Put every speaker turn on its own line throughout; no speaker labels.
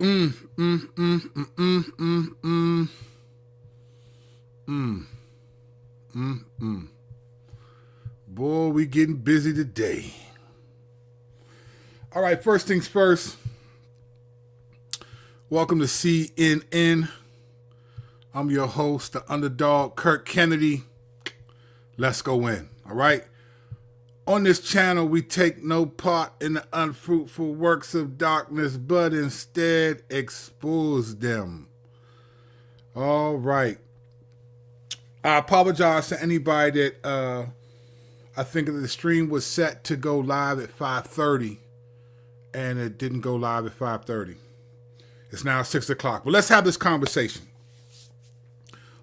Mm, mm, mm, mm, mm, mm, mm, mm, mm, mm. Boy, we getting busy today. All right, first things first. Welcome to CNN. I'm your host, the underdog, Kirk Kennedy. Let's go in, all right? On this channel, we take no part in the unfruitful works of darkness, but instead expose them. All right. I apologize to anybody that I think the stream was set to go live at 5:30 and it didn't go live at 5:30. It's now 6 o'clock. But let's have this conversation.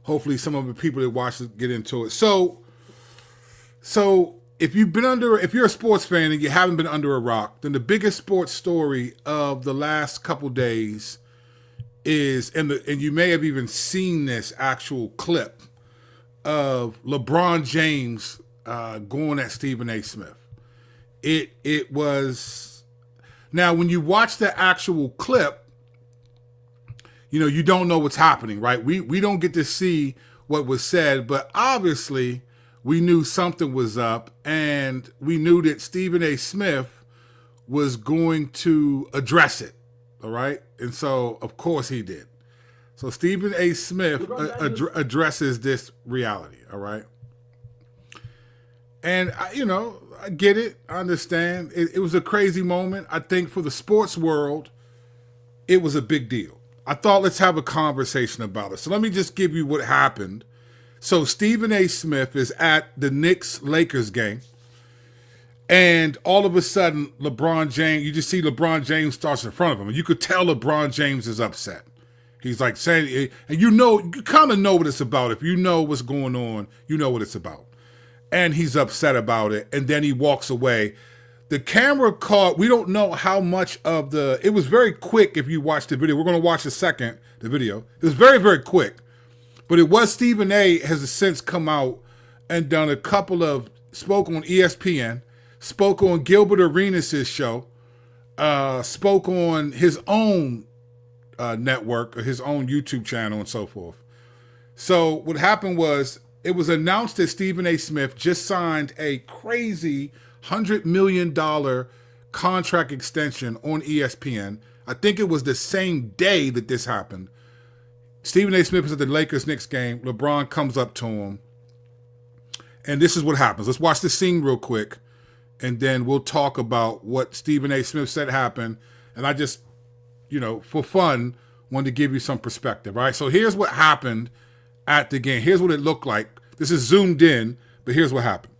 Hopefully some of the people that watch it get into it. So if you're a sports fan and you haven't been under a rock, then the biggest sports story of the last couple days is, and you may have even seen this actual clip of LeBron James going at Stephen A. Smith. It was, now when you watch the actual clip, you don't know what's happening, right? We don't get to see what was said, but obviously we knew something was up, and we knew that Stephen A. Smith was going to address it, all right? And so, of course, he did. So Stephen A. Smith addresses this reality, all right? And, I get it. I understand. It was a crazy moment. I think for the sports world, it was a big deal. I thought, let's have a conversation about it. So let me just give you what happened. So Stephen A. Smith is at the Knicks-Lakers game, and all of a sudden, LeBron James, you just see LeBron James starts in front of him, and you could tell LeBron James is upset. He's like saying, and you kind of know what it's about. If you know what's going on, you know what it's about. And he's upset about it, and then he walks away. The camera caught, we don't know how much of it was very quick if you watch the video. We're going to watch the video. It was very, very quick. But it was Stephen A. has since come out and done spoke on ESPN, spoke on Gilbert Arenas' show, spoke on his own network, or his own YouTube channel and so forth. So what happened was, it was announced that Stephen A. Smith just signed a crazy $100 million contract extension on ESPN. I think it was the same day that this happened. Stephen A. Smith is at the Lakers-Knicks game. LeBron comes up to him. And this is what happens. Let's watch the scene real quick. And then we'll talk about what Stephen A. Smith said happened. And I just, for fun, wanted to give you some perspective, right? So here's what happened at the game. Here's what it looked like. This is zoomed in, but here's what happened.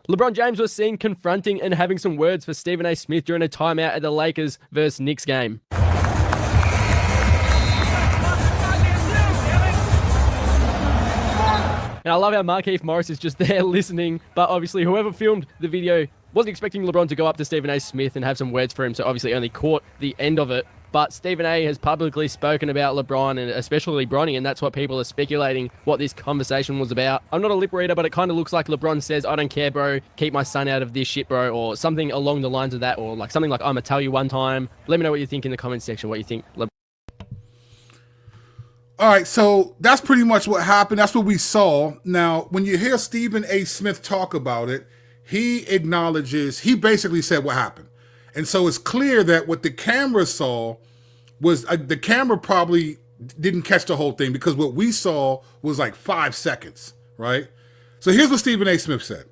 LeBron James was seen confronting and having some words for Stephen A. Smith during a timeout at the Lakers vs. Knicks game. And I love how Markieff Morris is just there listening, but obviously whoever filmed the video wasn't expecting LeBron to go up to Stephen A. Smith and have some words for him, so obviously only caught the end of it. But Stephen A. has publicly spoken about LeBron, and especially Bronny, and that's what people are speculating what this conversation was about. I'm not a lip reader, but it kind of looks like LeBron says, I don't care, bro, keep my son out of this shit, bro, or something along the lines of that, or like something like, I'm gonna tell you one time. Let me know what you think in the comment section, what you think.
All right, so that's pretty much what happened. That's what we saw. Now, when you hear Stephen A. Smith talk about it, he basically said what happened. And so it's clear that what the camera saw was, the camera probably didn't catch the whole thing, because what we saw was like 5 seconds, right? So here's what Stephen A. Smith said.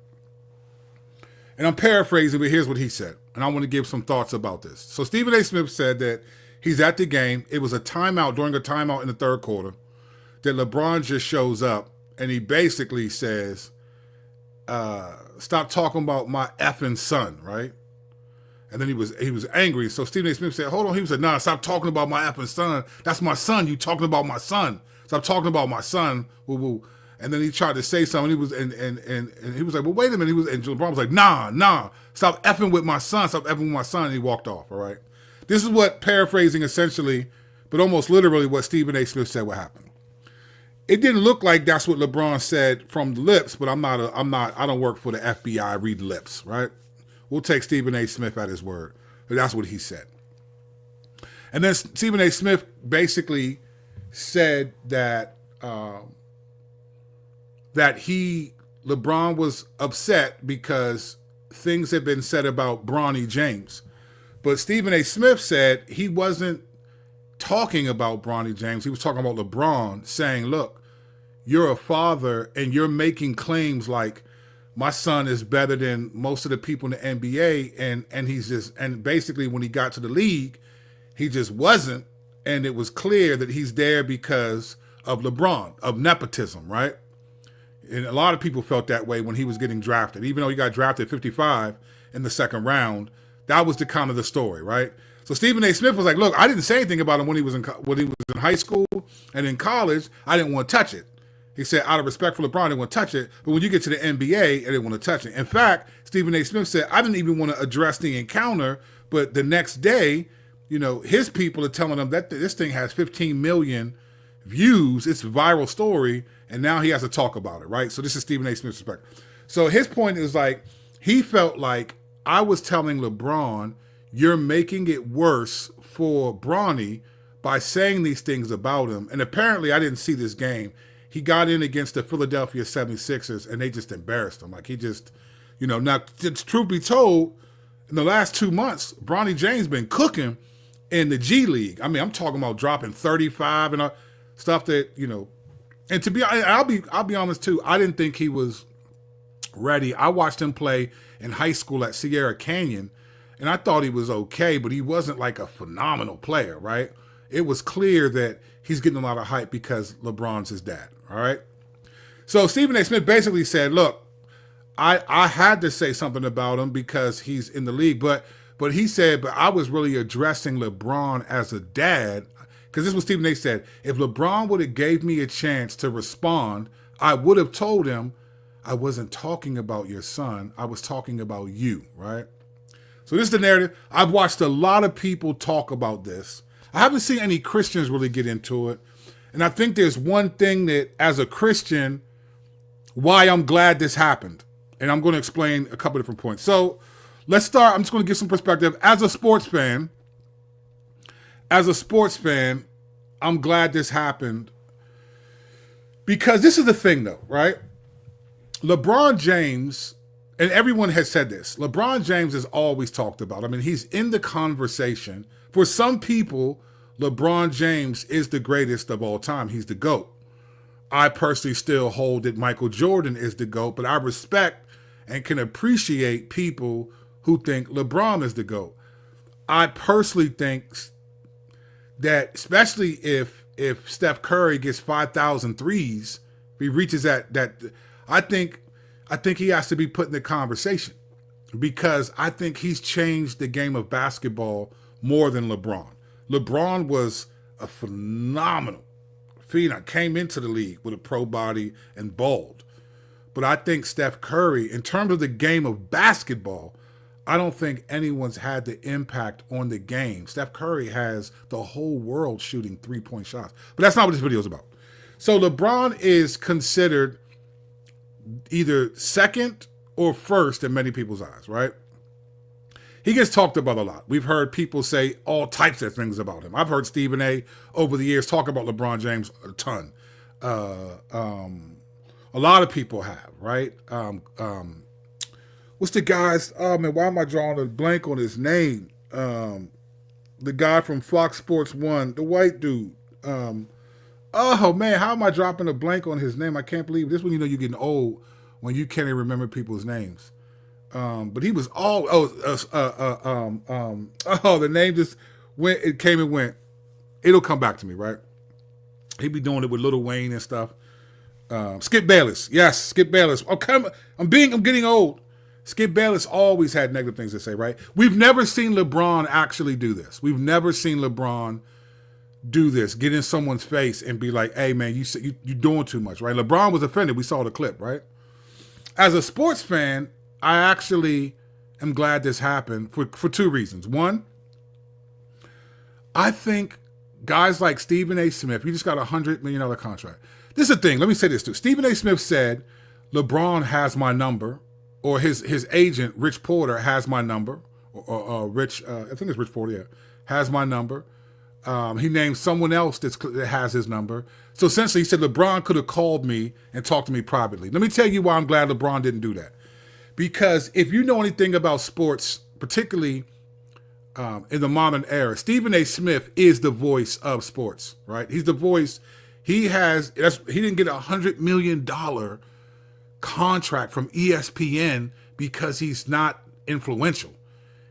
And I'm paraphrasing, but here's what he said. And I want to give some thoughts about this. So Stephen A. Smith said that he's at the game. It was during a timeout in the third quarter, that LeBron just shows up and he basically says, stop talking about my effing son, right? And then he was angry. So Stephen A. Smith said, hold on. He said, nah, stop talking about my effing son. That's my son. You talking about my son. Stop talking about my son. Woo, woo. And then he tried to say something. He was and he was like, well, wait a minute. And LeBron was like, nah, stop effing with my son. Stop effing with my son. And he walked off. All right. This is what, paraphrasing essentially, but almost literally what Stephen A. Smith said what happened. It didn't look like that's what LeBron said from the lips, but I don't work for the FBI, read lips, right? We'll take Stephen A. Smith at his word, but that's what he said. And then Stephen A. Smith basically said that LeBron was upset because things had been said about Bronny James. But Stephen A. Smith said he wasn't talking about Bronny James. He was talking about LeBron, saying, look, you're a father and you're making claims like my son is better than most of the people in the NBA. And basically when he got to the league, he just wasn't. And it was clear that he's there because of LeBron, of nepotism, right? And a lot of people felt that way when he was getting drafted. Even though he got drafted 55 in the second round, that was the kind of the story, right? So Stephen A. Smith was like, look, I didn't say anything about him when he was in high school and in college. I didn't want to touch it. He said, out of respect for LeBron, I didn't want to touch it. But when you get to the NBA, I didn't want to touch it. In fact, Stephen A. Smith said, I didn't even want to address the encounter. But the next day, his people are telling him that this thing has 15 million views. It's a viral story. And now he has to talk about it, right? So this is Stephen A. Smith's perspective. So his point is like, he felt like I was telling LeBron, you're making it worse for Bronny by saying these things about him. And apparently I didn't see this game. He got in against the Philadelphia 76ers and they just embarrassed him. Like he just, now truth be told, in the last 2 months, Bronny James been cooking in the G League. I mean, I'm talking about dropping 35 and stuff that, and to be, I'll be honest too, I didn't think he was ready. I watched him play in high school at Sierra Canyon, and I thought he was okay, but he wasn't like a phenomenal player, right? It was clear that he's getting a lot of hype because LeBron's his dad, all right? So Stephen A. Smith basically said, look, I had to say something about him because he's in the league, but he said, but I was really addressing LeBron as a dad, because this is what Stephen A. said. If LeBron would have gave me a chance to respond, I would have told him, I wasn't talking about your son. I was talking about you, right? So this is the narrative. I've watched a lot of people talk about this. I haven't seen any Christians really get into it. And I think there's one thing that, as a Christian, why I'm glad this happened. And I'm going to explain a couple different points. So let's start. I'm just going to give some perspective. As a sports fan, I'm glad this happened. Because this is the thing, though, right? LeBron James, and everyone has said this, LeBron James is always talked about. I mean, he's in the conversation. For some people, LeBron James is the greatest of all time. He's the GOAT. I personally still hold that Michael Jordan is the GOAT, but I respect and can appreciate people who think LeBron is the GOAT. I personally think that, especially if Steph Curry gets 5,000 threes, if he reaches that, I think he has to be put in the conversation because I think he's changed the game of basketball more than LeBron. LeBron was a phenomenal phenom, came into the league with a pro body and balled. But I think Steph Curry, in terms of the game of basketball, I don't think anyone's had the impact on the game. Steph Curry has the whole world shooting three-point shots. But that's not what this video is about. So LeBron is considered either second or first in many people's eyes, right? He gets talked about a lot. We've heard people say all types of things about him. I've heard Stephen A. over the years talk about LeBron James a ton. A lot of people have, right? What's the guy's, oh man, why am I drawing a blank on his name? The guy from Fox Sports 1, the white dude. Oh man, how am I dropping a blank on his name? I can't believe it. This is when you know you're getting old, when you can't even remember people's names. But he was the name just went, it came and went. It'll come back to me, right? He'd be doing it with Lil Wayne and stuff. Skip Bayless. Yes, Skip Bayless. I'm getting old. Skip Bayless always had negative things to say, right? We've never seen LeBron actually do this. We've never seen LeBron do this, get in someone's face and be like, hey man, you're doing too much, right? LeBron was offended. We saw the clip, right? As a sports fan, I actually am glad this happened for two reasons. One, I think guys like Stephen A. Smith, you just got $100 million contract. This is the thing. Let me say this too. Stephen A. Smith said, LeBron has my number, or his agent, Rich Porter, has my number, or Rich, I think it's Rich Porter, yeah, has my number. He named someone else that has his number. So essentially, he said LeBron could have called me and talked to me privately. Let me tell you why I'm glad LeBron didn't do that. Because if you know anything about sports, particularly in the modern era, Stephen A. Smith is the voice of sports, right? He's the voice. He didn't get $100 million contract from ESPN because he's not influential.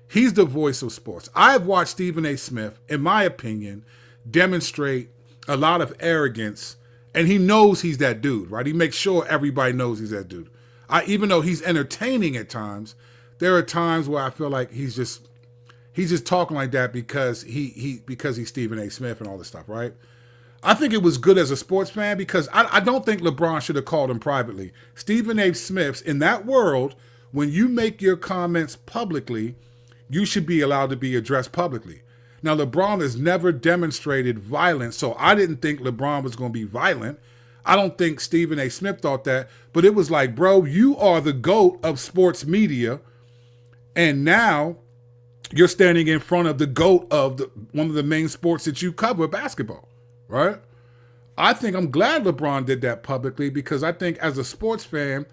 He's the voice of sports. I've watched Stephen A. Smith, in my opinion, demonstrate a lot of arrogance, and he knows he's that dude, right? He makes sure everybody knows he's that dude. Even though he's entertaining at times, there are times where I feel like he's just talking like that because he's Stephen A. Smith and all this stuff, right? I think it was good as a sports fan because I don't think LeBron should have called him privately. Stephen A. Smith's in that world, when you make your comments publicly, you should be allowed to be addressed publicly. Now, LeBron has never demonstrated violence, so I didn't think LeBron was going to be violent. I don't think Stephen A. Smith thought that, but it was like, bro, you are the GOAT of sports media, and now you're standing in front of the GOAT of one of the main sports that you cover, basketball, right? I think I'm glad LeBron did that publicly because I think as a sports fan,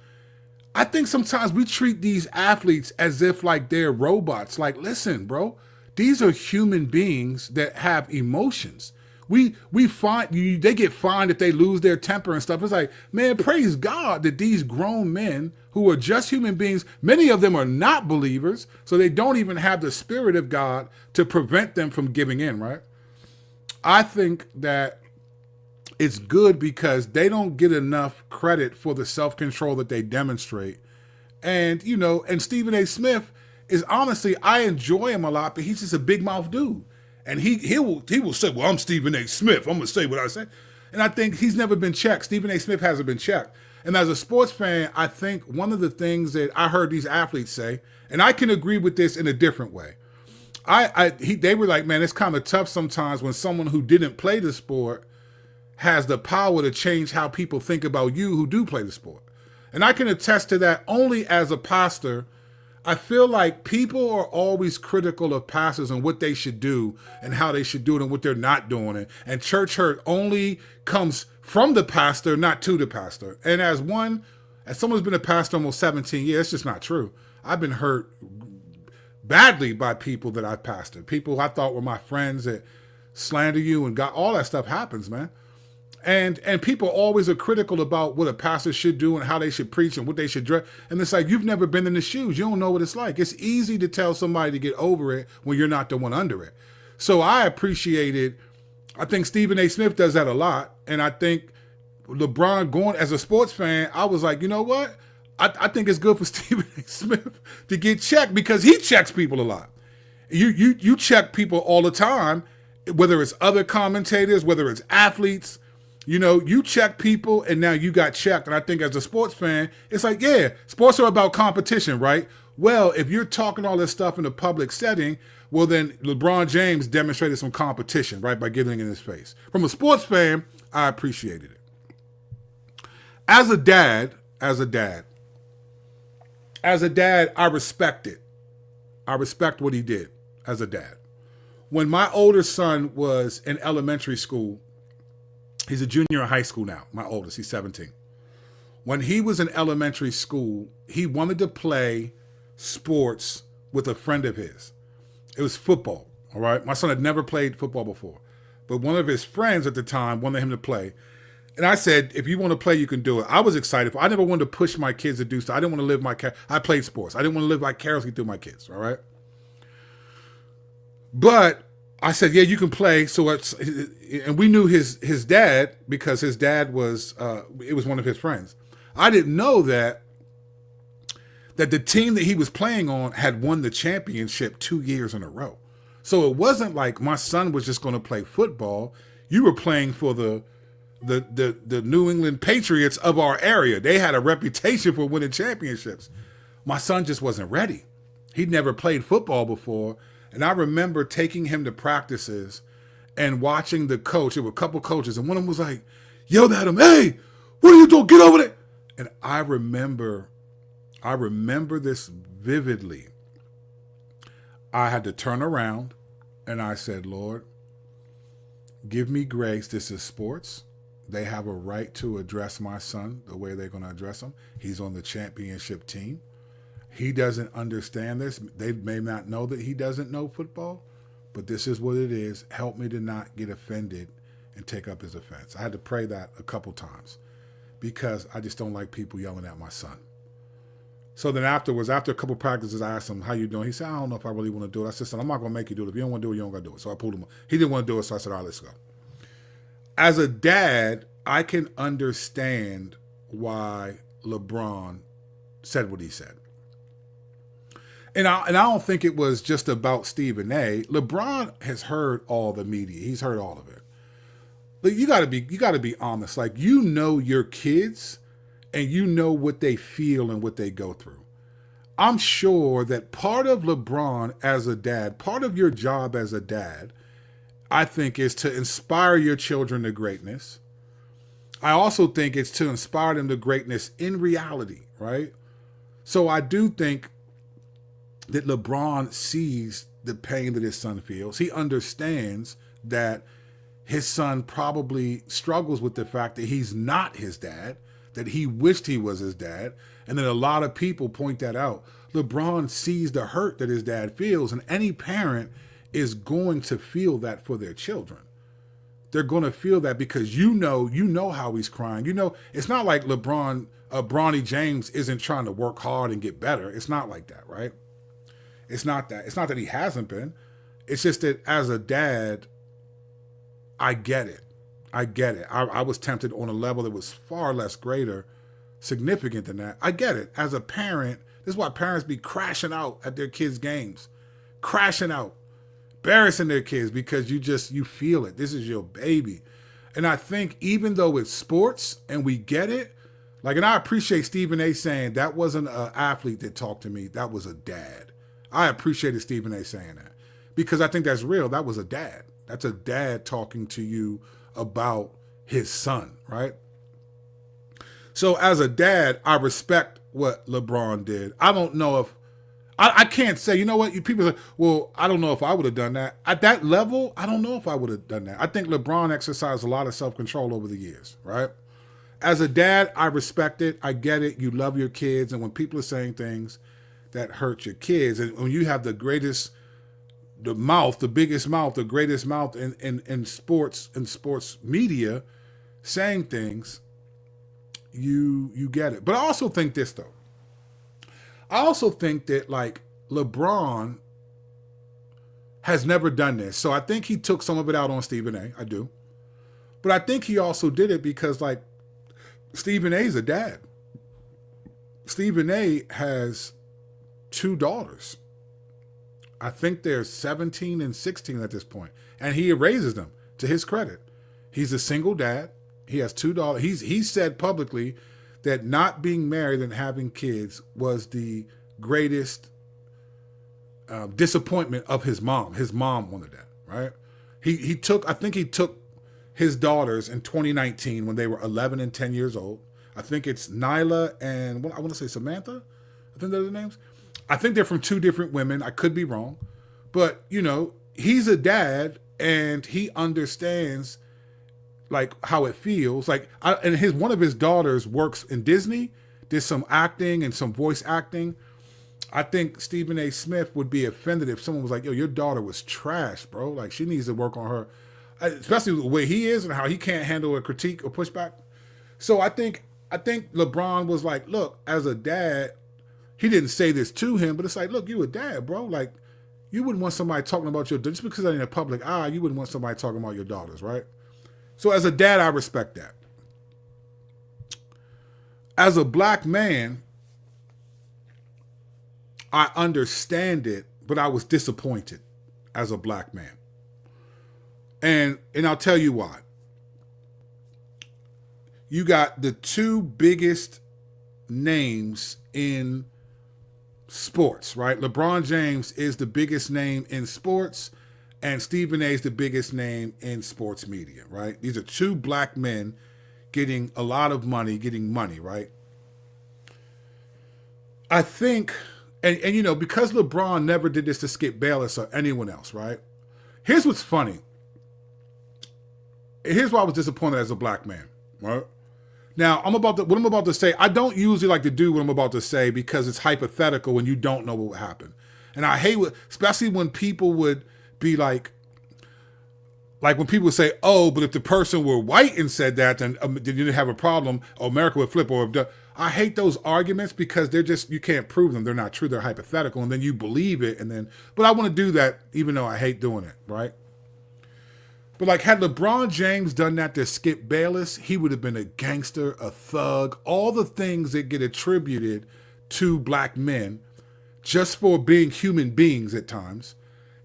I think sometimes we treat these athletes as if like they're robots. Like, listen, bro, these are human beings that have emotions. We they get fined if they lose their temper and stuff. It's like, man, praise God that these grown men who are just human beings, many of them are not believers, so they don't even have the Spirit of God to prevent them from giving in, right? I think that it's good because they don't get enough credit for the self-control that they demonstrate. And, and Stephen A. Smith is honestly, I enjoy him a lot, but he's just a big mouth dude. And he will say, well, I'm Stephen A. Smith. I'm going to say what I say. And I think he's never been checked. Stephen A. Smith hasn't been checked. And as a sports fan, I think one of the things that I heard these athletes say, and I can agree with this in a different way. They were like, man, it's kind of tough sometimes when someone who didn't play the sport has the power to change how people think about you who do play the sport. And I can attest to that only as a pastor. I feel like people are always critical of pastors and what they should do and how they should do it and what they're not doing. And church hurt only comes from the pastor, not to the pastor. And as someone's been a pastor almost 17 years, it's just not true. I've been hurt badly by people that I've pastored. People I thought were my friends that slander you and got all that stuff happens, man. And people always are critical about what a pastor should do and how they should preach and what they should dress. And it's like, you've never been in the shoes. You don't know what it's like. It's easy to tell somebody to get over it when you're not the one under it. So I think Stephen A. Smith does that a lot. And I think LeBron going as a sports fan, I was like, you know what? I think it's good for Stephen A. Smith to get checked because he checks people a lot. You check people all the time, whether it's other commentators, whether it's athletes. You check people and now you got checked. And I think as a sports fan, it's like, yeah, sports are about competition, right? Well, if you're talking all this stuff in a public setting, well, then LeBron James demonstrated some competition, right, by getting in his face. From a sports fan, I appreciated it. As a dad, I respect it. I respect what he did as a dad. When my older son was in elementary school, he's a junior in high school now, my oldest, he's 17. When he was in elementary school, he wanted to play sports with a friend of his. It was football, all right? My son had never played football before, but one of his friends at the time wanted him to play. And I said, if you want to play, you can do it. I was excited. I never wanted to push my kids to do stuff. I didn't want to live I played sports. I didn't want to live vicariously through my kids, all right? But I said, yeah, you can play. And we knew his dad because his dad was one of his friends. I didn't know that the team that he was playing on had won the championship 2 years in a row. So it wasn't like my son was just going to play football. You were playing for the New England Patriots of our area. They had a reputation for winning championships. My son just wasn't ready. He'd never played football before. And I remember taking him to practices and watching the coach. There were a couple coaches, and one of them was like, yelled at him, hey, what are you doing? Get over there. And I remember this vividly. I had to turn around and I said, Lord, Give me grace. This is sports. They have a right to address my son the way they're going to address him. He's on the championship team. He doesn't understand this. They may not know that he doesn't know football, but this is what it is. Help me to not get offended and take up his offense. I had to pray that a couple times because I just don't like people yelling at my son. So then afterwards, after a couple practices, I asked him, how you doing? He said, I don't know if I really want to do it. I said, son, I'm not going to make you do it. If you don't want to do it, you don't got to do it. So I pulled him. He didn't want to do it, so I said, all right, let's go. As a dad, I can understand why LeBron said what he said. And I don't think it was just about Stephen A. LeBron has heard all the media. He's heard all of it. But you gotta be honest. Like, you know your kids and you know what they feel and what they go through. I'm sure that part of LeBron as a dad, part of your job as a dad, I think, is to inspire your children to greatness. I also think it's to inspire them to greatness in reality, right? So I do think that LeBron sees the pain that his son feels. He understands that his son probably struggles with the fact that he's not his dad, that he wished he was his dad, and then a lot of people point that out. LeBron sees the hurt that his dad feels, and any parent is going to feel that for their children. They're going to feel that because you know how he's crying. You know, it's not like Bronny James isn't trying to work hard and get better. It's not like that, right? It's not that. It's not that he hasn't been. It's just that as a dad, I get it. I was tempted on a level that was far less significant than that. I get it. As a parent, this is why parents be crashing out at their kids' games. Crashing out. Embarrassing their kids because you feel it. This is your baby. And I think even though it's sports and we get it, like, and I appreciate Stephen A saying that wasn't an athlete that talked to me. That was a dad. I appreciated Stephen A saying that because I think that's real. That was a dad. That's a dad talking to you about his son, right? So as a dad, I respect what LeBron did. I don't know if, I can't say, you know what, you people say, well, I don't know if I would have done that. At that level, I don't know if I would have done that. I think LeBron exercised a lot of self-control over the years, right? As a dad, I respect it. I get it. You love your kids. And when people are saying things that hurt your kids, and when you have the greatest mouth, the greatest mouth in sports media saying things, you get it. But I also think this, though. I also think that, like, LeBron has never done this. So I think he took some of it out on Stephen A. I do. But I think he also did it because, like, Stephen A.'s a dad. Stephen A. has 2 daughters. I think they're 17 and 16 at this point. And he raises them, to his credit. He's a single dad. He has 2 daughters. He said publicly that not being married and having kids was the greatest disappointment of his mom. His mom wanted that, right? I think he took his daughters in 2019 when they were 11 and 10 years old. I think it's Nyla and I want to say Samantha. I think those are the names. I think they're from 2 different women. I could be wrong. But, you know, he's a dad and he understands, like, how it feels. Like, one of his daughters works in Disney, did some acting and some voice acting. I think Stephen A. Smith would be offended if someone was like, yo, your daughter was trash, bro. Like, she needs to work on her, especially the way he is and how he can't handle a critique or pushback. So I think LeBron was like, look, as a dad, he didn't say this to him, but it's like, look, you a dad, bro. Like, you wouldn't want somebody talking about your, just because they're in a public eye, you wouldn't want somebody talking about your daughters, right? So as a dad, I respect that. As a black man, I understand it, but I was disappointed as a black man. And I'll tell you why. You got the 2 biggest names in sports, right? LeBron James is the biggest name in sports, and Stephen A is the biggest name in sports media, right? These are 2 black men getting a lot of money, right? I think, and you know, because LeBron never did this to Skip Bayless or anyone else, right? Here's what's funny. here's why I was disappointed as a black man, right? Now, what I'm about to say, I don't usually like to do what I'm about to say because it's hypothetical and you don't know what would happen. And I hate especially when people would be like when people say, "Oh, but if the person were white and said that, then you didn't have a problem. Or America would flip." I hate those arguments because you can't prove them. They're not true. They're hypothetical, and then you believe it. But I want to do that, even though I hate doing it, right? But like, had LeBron James done that to Skip Bayless, he would have been a gangster, a thug, all the things that get attributed to black men, just for being human beings at times.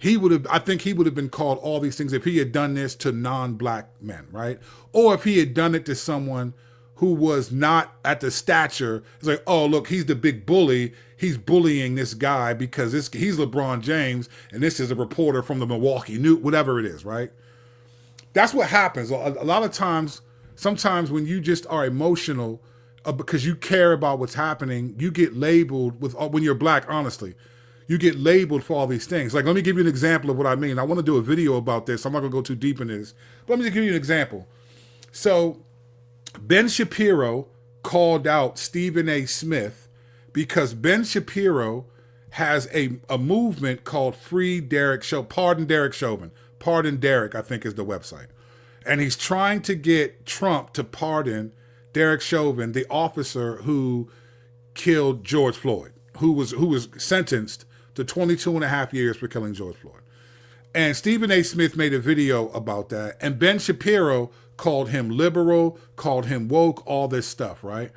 I think he would have been called all these things if he had done this to non-black men, right? Or if he had done it to someone who was not at the stature. It's like, oh, look, he's the big bully. He's bullying this guy because he's LeBron James and this is a reporter from the Milwaukee News, whatever it is, right? That's what happens. A lot of times, sometimes when you just are emotional because you care about what's happening, you get labeled when you're black, honestly. You get labeled for all these things. Like, let me give you an example of what I mean. I want to do a video about this. I'm not going to go too deep in this. But let me just give you an example. So, Ben Shapiro called out Stephen A. Smith because Ben Shapiro has a movement called Pardon Derek Chauvin. Pardon Derek, I think is the website. And he's trying to get Trump to pardon Derek Chauvin, the officer who killed George Floyd, who was sentenced to 22 and a half years for killing George Floyd. And Stephen A. Smith made a video about that. And Ben Shapiro called him liberal, called him woke, all this stuff, right?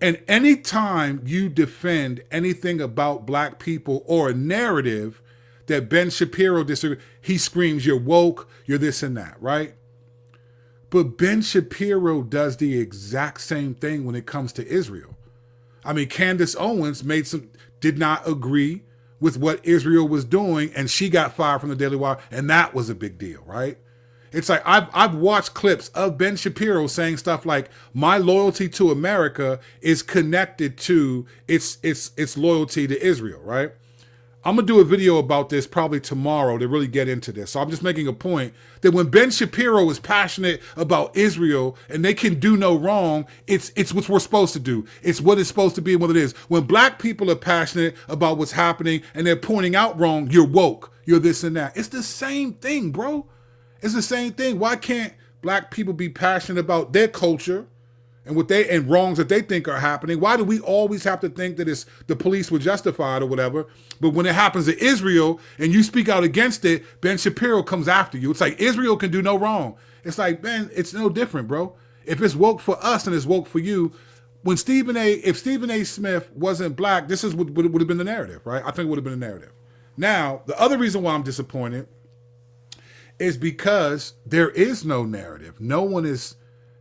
And anytime you defend anything about black people or a narrative that Ben Shapiro disagrees, he screams, you're woke, you're this and that, right? But Ben Shapiro does the exact same thing when it comes to Israel. I mean, Candace Owens did not agree with what Israel was doing, and she got fired from the Daily Wire, and that was a big deal, right? It's like I've watched clips of Ben Shapiro saying stuff like, "My loyalty to America is connected to its loyalty to Israel," right? I'm gonna do a video about this probably tomorrow to really get into this. So I'm just making a point that when Ben Shapiro is passionate about Israel and they can do no wrong, it's what we're supposed to do. It's what it's supposed to be and what it is. When black people are passionate about what's happening and they're pointing out wrong, you're woke, you're this and that. It's the same thing, bro. It's the same thing. Why can't black people be passionate about their culture and wrongs that they think are happening? Why do we always have to think that it's the police were justified or whatever? But when it happens to Israel and you speak out against it, Ben Shapiro comes after you. It's like Israel can do no wrong. It's like, Ben, it's no different, bro. If it's woke for us and it's woke for you, if Stephen A. Smith wasn't black, this is what would have been the narrative, right? I think it would have been the narrative. Now, the other reason why I'm disappointed is because there is no narrative. No one is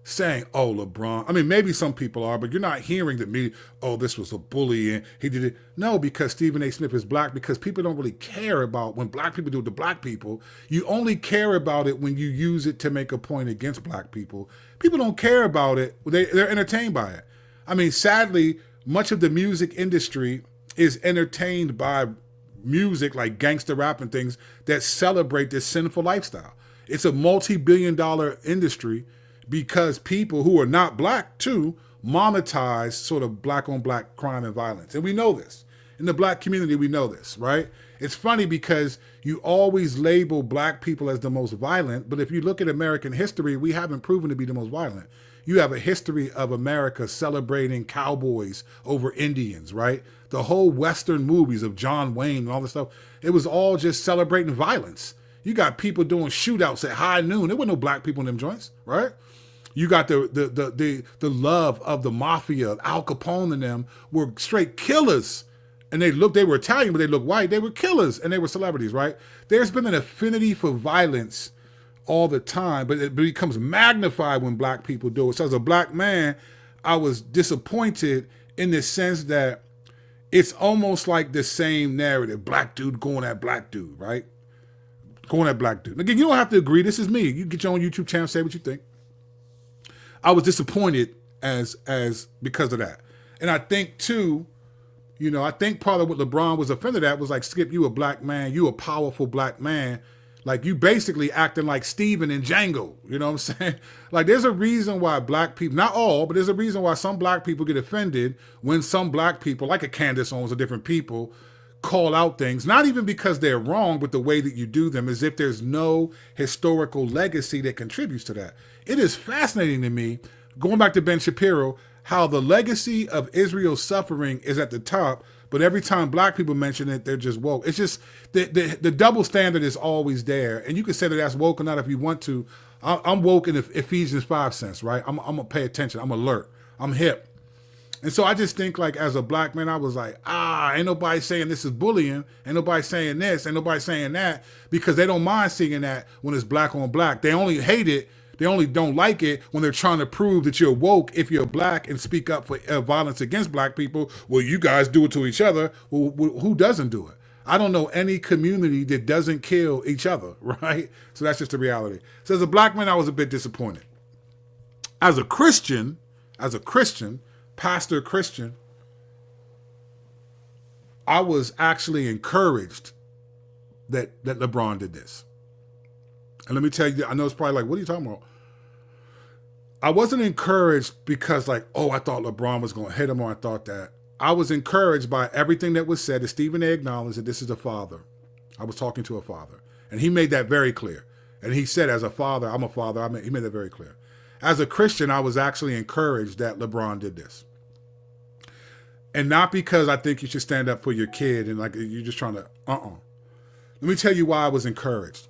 saying, oh, LeBron. I mean, maybe some people are, but you're not hearing that this was a bully and he did it. No, because Stephen A. Smith is black, because people don't really care about when black people do it to black people. You only care about it when you use it to make a point against black people. People don't care about it. They're entertained by it. I mean, sadly, much of the music industry is entertained by music like gangster rap and things that celebrate this sinful lifestyle. It's a multi-billion-dollar industry because people who are not black too monetize sort of black on black crime and violence. And we know this. In the black community, we know this, right? It's funny because you always label black people as the most violent, but if you look at American history, we haven't proven to be the most violent. You have a history of America celebrating cowboys over Indians, right? The whole Western movies of John Wayne and all this stuff, it was all just celebrating violence. You got people doing shootouts at high noon. There were no black people in them joints, right? You got the love of the mafia, Al Capone and them were straight killers. And they were Italian, but they looked white. They were killers and they were celebrities, right? There's been an affinity for violence all the time, but it becomes magnified when black people do it. So as a black man, I was disappointed in the sense that it's almost like the same narrative. Black dude going at black dude, right? Going at black dude. Again, you don't have to agree. This is me. You get your own YouTube channel, say what you think. I was disappointed as because of that. And I think too, I think part of what LeBron was offended at was like, Skip, you a black man, you a powerful black man. Like, you basically acting like Steven in Django. You know what I'm saying? Like, there's a reason why black people, not all, but there's a reason why some black people get offended when some black people, like a Candace Owens or different people, call out things, not even because they're wrong, but the way that you do them, as if there's no historical legacy that contributes to that. It is fascinating to me, going back to Ben Shapiro, how the legacy of Israel's suffering is at the top, but every time black people mention it, they're just woke. It's just the double standard is always there. And you can say that that's woke or not if you want to. I'm woke in the Ephesians 5 sense, right? I'm going to pay attention. I'm alert. I'm hip. And so I just think, like, as a black man, I was like, ain't nobody saying this is bullying. Ain't nobody saying this. Ain't nobody saying that, because they don't mind seeing that when it's black on black. They only hate it. They only don't like it when they're trying to prove that you're woke if you're black and speak up for violence against black people. Well, you guys do it to each other. Well, who doesn't do it? I don't know any community that doesn't kill each other, right? So that's just the reality. So as a black man, I was a bit disappointed. As a Christian, pastor Christian, I was actually encouraged that LeBron did this. And let me tell you, I know it's probably like, what are you talking about? I wasn't encouraged because, like, I thought LeBron was going to hit him, or I thought that. I was encouraged by everything that was said. That Stephen A. acknowledged that this is a father. I was talking to a father. And he made that very clear. And he said, as a father, I'm a father. He made that very clear. As a Christian, I was actually encouraged that LeBron did this. And not because I think you should stand up for your kid and, like, you're just trying to, Let me tell you why I was encouraged.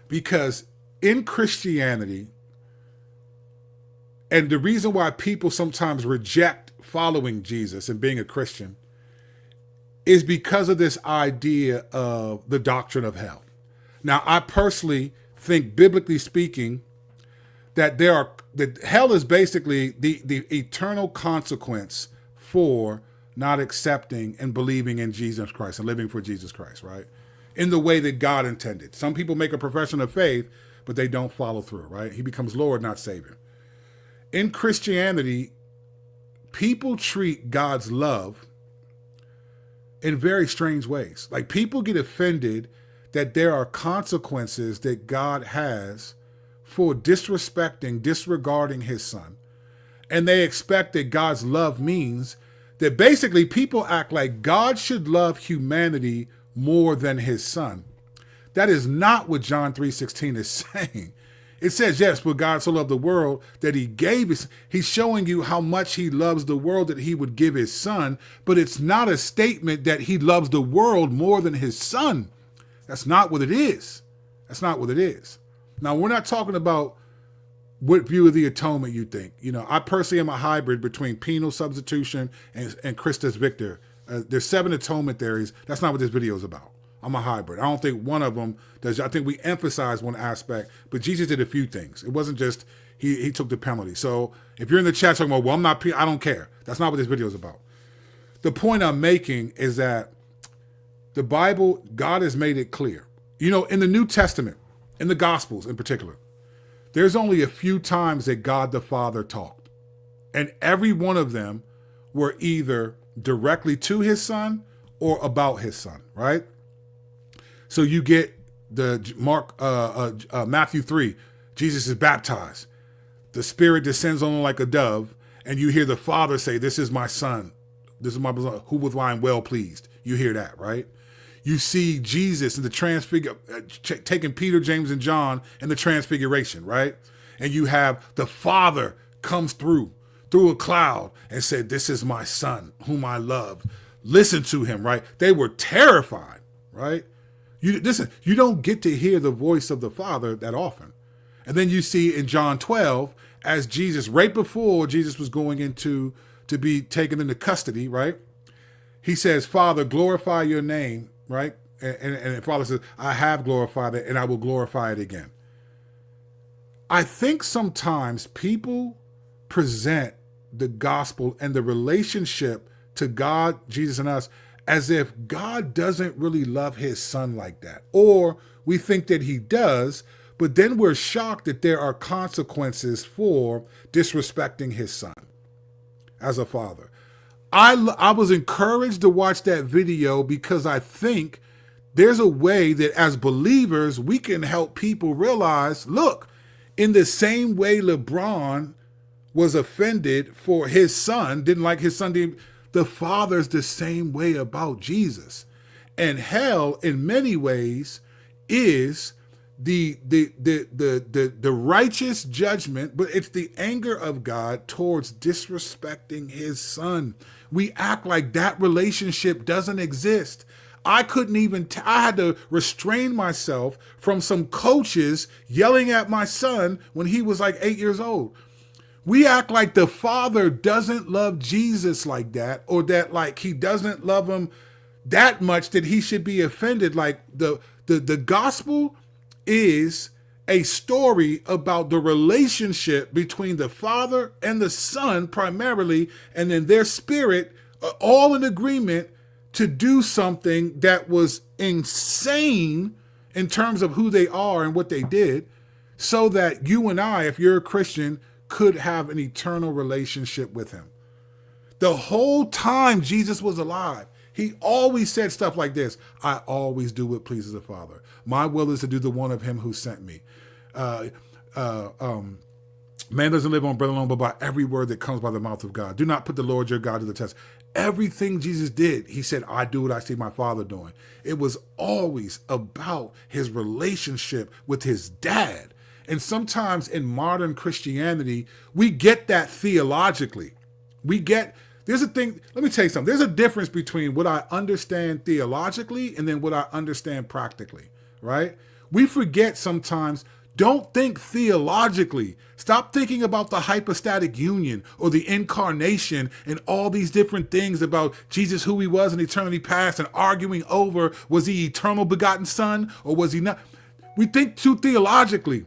Because in Christianity, and the reason why people sometimes reject following Jesus and being a Christian is because of this idea of the doctrine of hell. Now, I personally think, biblically speaking, that hell is basically the eternal consequence for not accepting and believing in Jesus Christ and living for Jesus Christ, right? In the way that God intended. Some people make a profession of faith, but they don't follow through, right? He becomes Lord, not Savior. In Christianity, people treat God's love in very strange ways. Like, people get offended that there are consequences that God has for disregarding his son. And they expect that God's love means that basically people act like God should love humanity more than his son. That is not what John 3:16 is saying. It says, yes, but God so loved the world that he gave he's showing you how much he loves the world, that he would give his son, but it's not a statement that he loves the world more than his son. That's not what it is. That's not what it is. Now, we're not talking about what view of the atonement you think. You know, I personally am a hybrid between penal substitution and Christus Victor. There's 7 atonement theories. That's not what this video is about. I'm a hybrid. I don't think one of them does. I think we emphasize one aspect, but Jesus did a few things. It wasn't just he took the penalty. So if you're in the chat talking about, well, I'm not, I don't care. That's not what this video is about. The point I'm making is that the Bible, God has made it clear. You know, in the New Testament, in the Gospels in particular, there's only a few times that God the Father talked. And every one of them were either directly to his son or about his son, right? So you get the Matthew 3, Jesus is baptized. The Spirit descends on him like a dove, and you hear the Father say, this is my son. This is my beloved, who with whom I am well pleased. You hear that, right? You see Jesus in the taking Peter, James, and John in the transfiguration, right? And you have the Father comes through a cloud and said, this is my son whom I love. Listen to him, right? They were terrified, right? Listen, you don't get to hear the voice of the Father that often. And then you see in John 12, as Jesus, right before Jesus was going to be taken into custody, right? He says, Father, glorify your name, right? And the Father says, I have glorified it and I will glorify it again. I think sometimes people present the gospel and the relationship to God, Jesus, and us as if God doesn't really love his son like that. Or we think that he does, but then we're shocked that there are consequences for disrespecting his son as a father. I was encouraged to watch that video because I think there's a way that as believers, we can help people realize, look, in the same way LeBron was offended for his son, didn't like his son, the Father's the same way about Jesus. And hell, in many ways, is the righteous judgment, but it's the anger of God towards disrespecting his son. We act like that relationship doesn't exist. I couldn't even, I had to restrain myself from some coaches yelling at my son when he was like 8 years old. We act like the Father doesn't love Jesus like that, or that like he doesn't love him that much that he should be offended. Like the gospel is a story about the relationship between the Father and the Son primarily, and then their spirit, all in agreement to do something that was insane in terms of who they are and what they did, so that you and I, if you're a Christian, could have an eternal relationship with him. The whole time Jesus was alive, he always said stuff like this: I always do what pleases the Father. My will is to do the one of him who sent me. Man doesn't live on bread alone, but by every word that comes by the mouth of God. Do not put the Lord your God to the test. Everything Jesus did, he said, I do what I see my Father doing. It was always about his relationship with his dad. And sometimes in modern Christianity, we get that theologically. There's a thing, let me tell you something. There's a difference between what I understand theologically and then what I understand practically, right? We forget sometimes, don't think theologically. Stop thinking about the hypostatic union or the incarnation and all these different things about Jesus, who he was in eternity past, and arguing over, was he eternal begotten son or was he not? We think too theologically.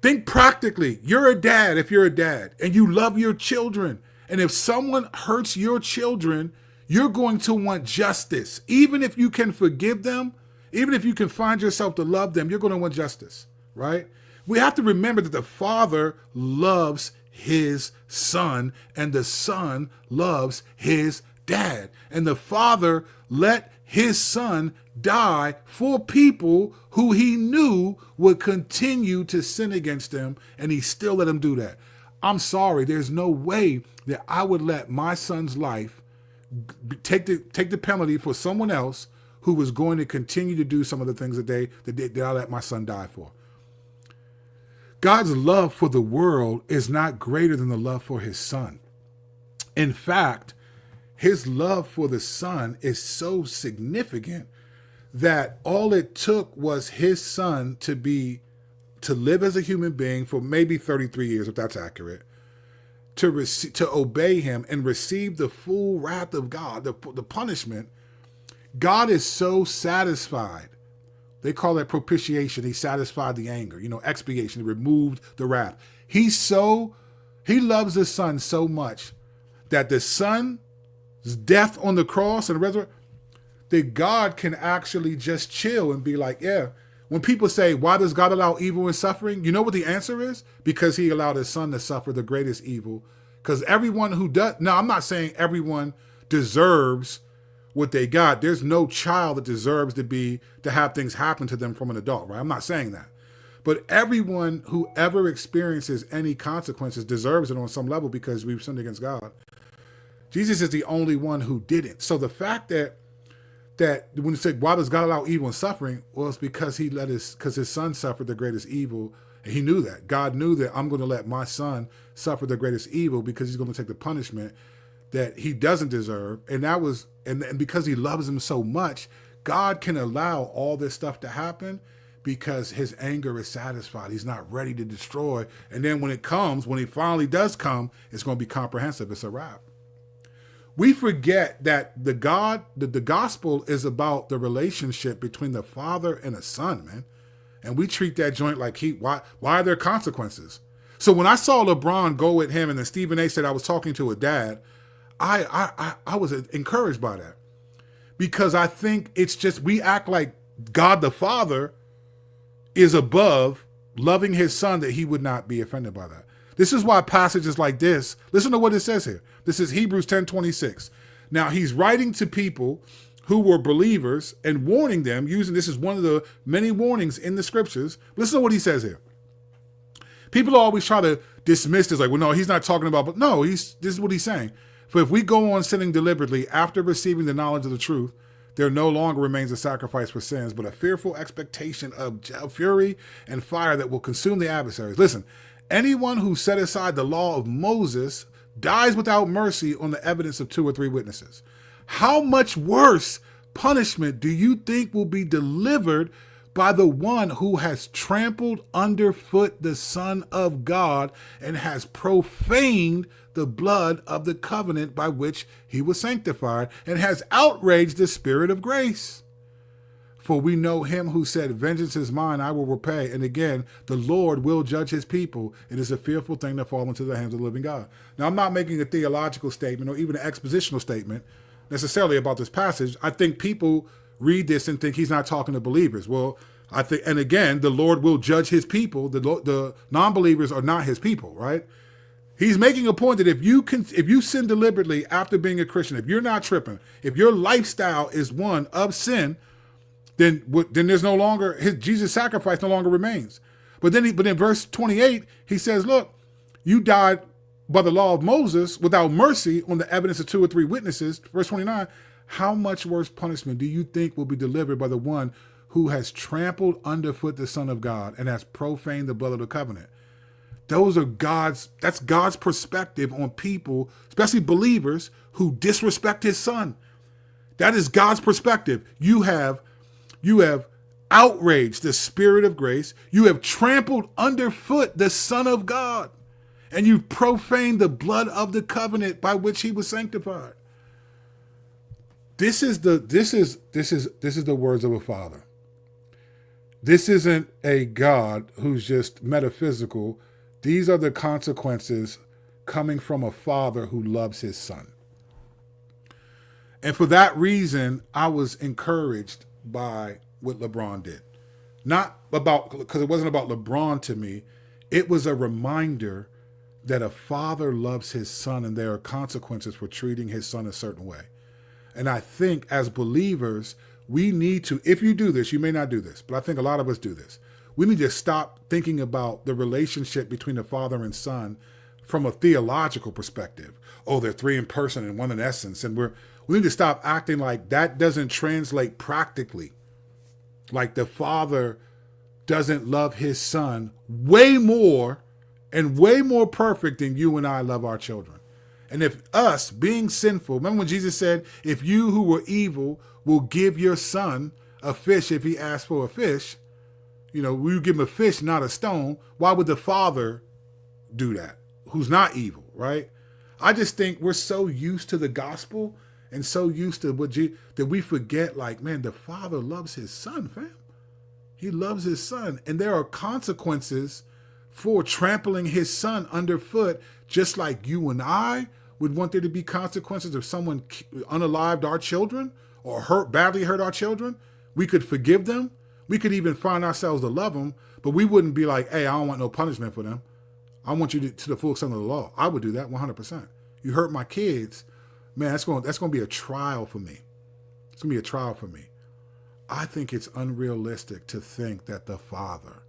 Think practically. You're a dad if you're a dad, and you love your children. And if someone hurts your children, you're going to want justice. Even if you can forgive them, even if you can find yourself to love them, you're going to want justice, right? We have to remember that the Father loves his son, and the son loves his dad. And the Father let his son die for people who he knew would continue to sin against him, and he still let him do that. I'm sorry, there's no way that I would let my son's life take the penalty for someone else who was going to continue to do some of the things that I let my son die for. God's love for the world is not greater than the love for his son. In fact, his love for the son is so significant that all it took was his son to live as a human being for maybe 33 years, if that's accurate, to obey him and receive the full wrath of God, the punishment. God is so satisfied. They call it propitiation. He satisfied the anger, expiation. He removed the wrath. He loves the son so much that the son's death on the cross and resurrection, that God can actually just chill and be like, yeah. When people say, why does God allow evil and suffering? You know what the answer is? Because he allowed his son to suffer the greatest evil. Because everyone who does, now I'm not saying everyone deserves what they got. There's no child that deserves to have things happen to them from an adult, right? I'm not saying that. But everyone who ever experiences any consequences deserves it on some level because we've sinned against God. Jesus is the only one who didn't. So the fact that when you say, why does God allow evil and suffering? Well, it's because because his son suffered the greatest evil. And he knew that. God knew that I'm going to let my son suffer the greatest evil because he's going to take the punishment that he doesn't deserve. And and because he loves him so much, God can allow all this stuff to happen because his anger is satisfied. He's not ready to destroy. And then when it finally does come, it's going to be comprehensive. It's a wrap. We forget that the gospel is about the relationship between the Father and the Son, man. And we treat that joint like why are there consequences? So when I saw LeBron go at him and then Stephen A said I was talking to a dad, I was encouraged by that. Because I think it's just, we act like God the Father is above loving his son, that he would not be offended by that. This is why passages like this, listen to what it says here. This is Hebrews 10:26. Now he's writing to people who were believers and warning them, using this is one of the many warnings in the scriptures. Listen to what he says here. People always try to dismiss this, like, well, no, he's not talking about, but no, this is what he's saying. For if we go on sinning deliberately after receiving the knowledge of the truth, there no longer remains a sacrifice for sins, but a fearful expectation of fury and fire that will consume the adversaries. Listen, anyone who set aside the law of Moses dies without mercy on the evidence of 2 or 3 witnesses. How much worse punishment do you think will be delivered by the one who has trampled underfoot the Son of God and has profaned the blood of the covenant by which he was sanctified and has outraged the Spirit of grace? For we know him who said, vengeance is mine, I will repay. And again, the Lord will judge his people. It is a fearful thing to fall into the hands of the living God. Now, I'm not making a theological statement or even an expositional statement necessarily about this passage. I think people read this and think he's not talking to believers. Well, I think, and again, the Lord will judge his people. The non-believers are not his people, right? He's making a point that if you sin deliberately after being a Christian, if you're not tripping, if your lifestyle is one of sin, then there's no longer Jesus' sacrifice no longer remains. But in verse 28, he says, look, you died by the law of Moses without mercy on the evidence of 2 or 3 witnesses. Verse 29, how much worse punishment do you think will be delivered by the one who has trampled underfoot the Son of God and has profaned the blood of the covenant? That's God's perspective on people, especially believers, who disrespect his Son. That is God's perspective. You have outraged the Spirit of grace. You have trampled underfoot the Son of God, and you've profaned the blood of the covenant by which he was sanctified. This is the words of a father. This isn't a God who's just metaphysical. These are the consequences coming from a father who loves his son. And for that reason, I was encouraged by what LeBron did. Because it wasn't about LeBron to me. It was a reminder that a father loves his son and there are consequences for treating his son a certain way. And I think as believers, we need to, if you do this, you may not do this, but I think a lot of us do this. We need to stop thinking about the relationship between the father and son from a theological perspective. Oh, they're 3 in person and 1 in essence. And we need to stop acting like that doesn't translate practically. Like the father doesn't love his son way more and way more perfect than you and I love our children. And if us being sinful, remember when Jesus said, if you who were evil will give your son a fish if he asks for a fish, will you give him a fish, not a stone? Why would the father do that? Who's not evil, right? I just think we're so used to the gospel and so used to that we forget, like, man, the father loves his son, fam. He loves his son. And there are consequences for trampling his son underfoot, just like you and I would want there to be consequences if someone unalived our children or badly hurt our children. We could forgive them. We could even find ourselves to love them, but we wouldn't be like, hey, I don't want no punishment for them. I want you to the full extent of the law. I would do that 100%. You hurt my kids, man, that's going to be a trial for me. It's going to be a trial for me. I think it's unrealistic to think that the father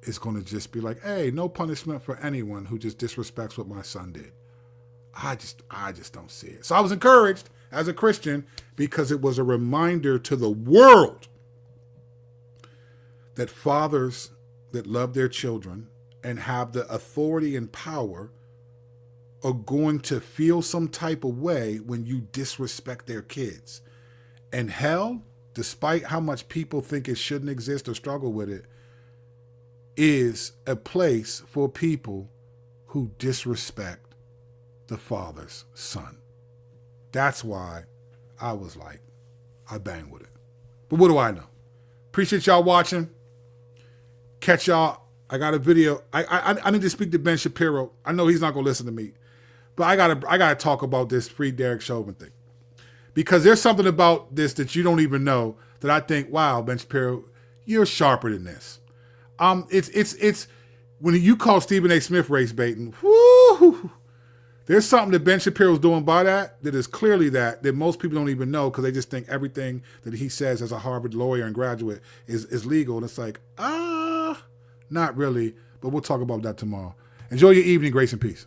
is going to just be like, hey, no punishment for anyone who just disrespects what my son did. I just don't see it. So I was encouraged as a Christian because it was a reminder to the world that fathers that love their children and have the authority and power are going to feel some type of way when you disrespect their kids. And hell, despite how much people think it shouldn't exist or struggle with it, is a place for people who disrespect the father's son. That's why I was like, I bang with it. But what do I know? Appreciate y'all watching. Catch y'all. I got a video. I need to speak to Ben Shapiro. I know he's not gonna listen to me, but I gotta talk about this free Derek Chauvin thing, because there's something about this that you don't even know that I think, wow, Ben Shapiro, you're sharper than this. It's when you call Stephen A. Smith race baiting, whoo, There's something that Ben Shapiro's doing by that is clearly that most people don't even know because they just think everything that he says as a Harvard lawyer and graduate is legal. And it's like, not really. But we'll talk about that tomorrow. Enjoy your evening. Grace and peace.